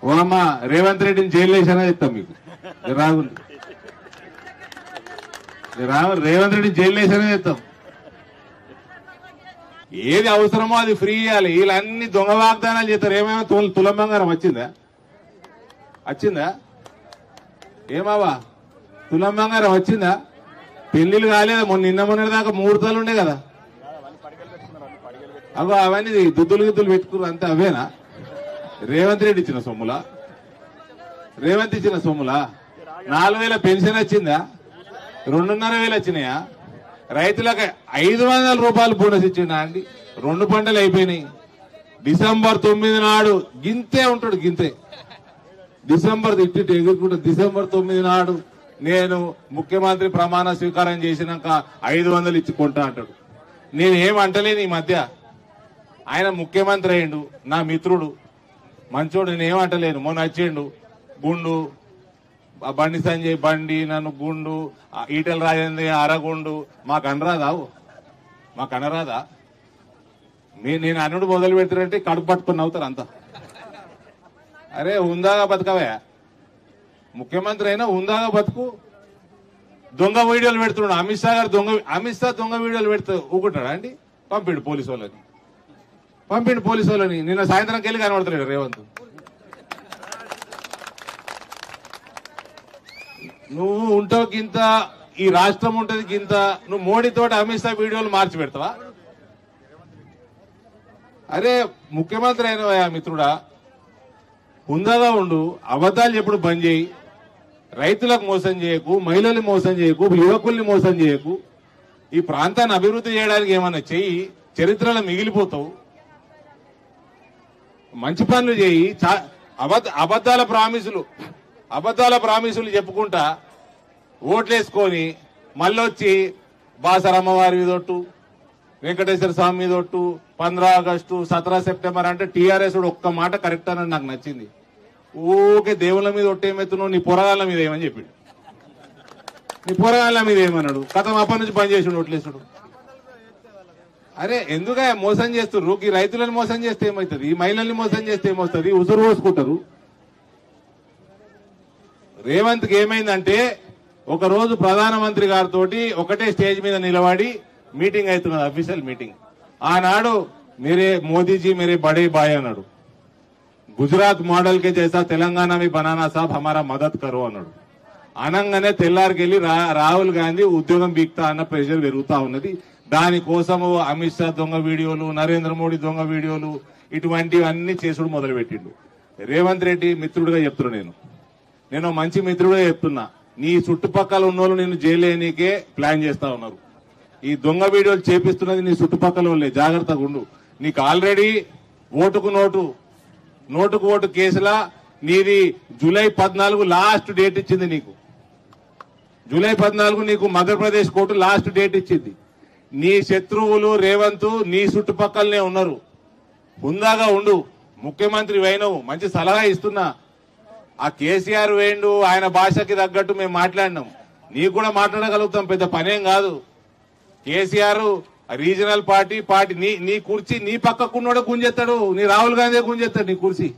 ఓ అమ్మ రేవంత్ రెడ్డిని జైలు వేసానా చెప్తాం మీకు. రాహుల్ రేవంత్ రెడ్డిని జైలు వేసానే చెప్తాం. ఏది అవసరమో అది ఫ్రీ ఇవ్వాలి. వీళ్ళన్ని దొంగ వాగ్దానాలు చేస్తారు. ఏమేమో తులం బంగారం వచ్చిందా ఏమావా తులం బంగారం వచ్చిందా? పెళ్లిళ్ళు కాలేదా? నిన్న మొన్నటి దాకా ముహూర్తాలు ఉండే కదా. అగో అవన్నీ దుద్దులు గిద్దులు పెట్టుకున్నారు అంతే. అవేనా రేవంత్ రెడ్డి ఇచ్చిన సొమ్ములా? రేవంత్ ఇచ్చిన సొమ్ములా? 4,000 పెన్షన్ వచ్చిందా? 2,500 వచ్చినాయా? రైతులకు 500 రూపాయలు బోనస్ ఇచ్చిండా అండి? 2 పంటలు అయిపోయినాయి. డిసెంబర్ 9 నాడు గింతే ఉంటాడు. గింతే డిసెంబర్ ఇట్టి ఎగురుకుంటా. డిసెంబర్ 9 నాడు నేను ముఖ్యమంత్రి ప్రమాణ స్వీకారం చేసినాక 500 ఇచ్చుకుంటా అంటాడు. నేను ఏమంటలేను ఈ మధ్య. ఆయన ముఖ్యమంత్రి అయ్యిండు, నా మిత్రుడు, మంచోడు. నేనేమంటలేను. మొన్న వచ్చిండు గుండు, బండి సంజయ్ బండి, నన్ను గుండు, ఈటెల రాజేంద్ర అరగుండు. మాకు అనరాదా? నేను అనుడు మొదలు పెడతారంటే కడుపు పట్టుకుని అవుతారు అంతా. అరే హుందాగా బతకవే, ముఖ్యమంత్రి అయినా హుందాగా బతుకు. దొంగ వీడియోలు పెడుతున్నాడు అమిత్ షా గారు. అమిత్ షా దొంగ వీడియోలు పెడితే ఊకుంటాడా అండి? పంపిండు పోలీసు వాళ్ళని. నిన్న సాయంత్రంకి వెళ్ళి కనబడతాడు రేవంత్. నువ్వు ఉంటావు గింత, ఈ రాష్ట్రం ఉంటది గింత. నువ్వు మోడీతోటి అమిత్ షా వీడియోలు మార్చి పెడతావా? అరే ముఖ్యమంత్రి అయినవా మిత్రుడా, హుందాగా ఉండు. అబద్దాలు ఎప్పుడు బంద్ చేయి. రైతులకు మోసం చేయకు, మహిళల్ని మోసం చేయకు, యువకుల్ని మోసం చేయకు. ఈ ప్రాంతాన్ని అభివృద్ధి చేయడానికి ఏమన్నా చెయ్యి, చరిత్రలో మిగిలిపోతావు. మంచి పనులు చేయి. అబద్దాల ప్రామిసులు చెప్పుకుంటా ఓట్లేసుకొని మళ్ళొచ్చి బాసరమ్మవారి మీదొట్టు, వెంకటేశ్వర స్వామి మీదొట్టు, 15 ఆగస్టు 17 సెప్టెంబర్ అంటే టీఆర్ఎస్ ఒక్క మాట కరెక్ట్ అని నాకు నచ్చింది. ఊకే దేవుళ్ళ మీద ఒట్టేమెత్తున్నావు, నీ పొరగాళ్ళ మీద ఏమని చెప్పిండు. నీ పొరగాళ్ళ మీద ఏమన్నాడు? కథం అప్పటి నుంచి పని చేసిండు ఓట్లేసుడు. అరే ఎందుక మోసం చేస్తుర్రు? ఈ రైతులను మోసం చేస్తే ఏమవుతుంది? ఈ మహిళల్ని మోసం చేస్తే ఏమవుతుంది? ఉసురు పోసుకుంటారు. రేవంత్కి ఏమైందంటే ఒకరోజు ప్రధానమంత్రి గారితో ఒకటే స్టేజ్ మీద నిలబడి మీటింగ్ అవుతున్నది, అఫీషియల్ మీటింగ్. ఆనాడు మేరే మోదీజీ మేరే బడే బాయ్ అన్నాడు. గుజరాత్ మోడల్ కే జైసా తెలంగాణ మీ బనానా సాబ్ హమారా మదద్ కరో అన్నాడు. అనంగానే తెల్లారికెళ్లి రాహుల్ గాంధీ ఉద్యోగం బీక్తా అన్న ప్రెషర్ పెరుగుతా ఉన్నది. దానికోసము అమిత్ షా దొంగ వీడియోలు, నరేంద్ర మోడీ దొంగ వీడియోలు, ఇటువంటివన్నీ చేసుడు మొదలుపెట్టిండు. రేవంత్ రెడ్డి మిత్రుడిగా చెప్తున్నా, నేను మంచి మిత్రుడిగా చెప్తున్నా. నీ చుట్టుపక్కల ఉన్నోళ్ళు నేను జైలేనికే ప్లాన్ చేస్తా ఉన్నారు. ఈ దొంగ వీడియోలు చేపిస్తున్నది నీ చుట్టుపక్కల వాళ్ళే. జాగ్రత్తగా ఉండు. నీకు ఆల్రెడీ నోటుకు ఓటు కేసులా నీది జూలై 14 లాస్ట్ డేట్ ఇచ్చింది. నీకు జూలై 14 నీకు మధ్యప్రదేశ్ కోర్టు లాస్ట్ డేట్ ఇచ్చింది. నీ శత్రువులు రేవంత్ నీ చుట్టుపక్కలనే ఉన్నారు. హుందాగా ఉండు. ముఖ్యమంత్రి వైనవు, మంచి సలహా ఇస్తున్నా. ఆ కేసీఆర్ వేయండు, ఆయన భాషకి తగ్గట్టు మేము మాట్లాడినాం. నీకు కూడా మాట్లాడగలుగుతాం, పెద్ద పనేం కాదు. కేసీఆర్ రీజనల్ పార్టీ నీ కుర్చీ నీ పక్కకున్నోడే గుంజెత్తాడు. నీ రాహుల్ గాంధీ గుంజెత్తాడు నీ కుర్చీ.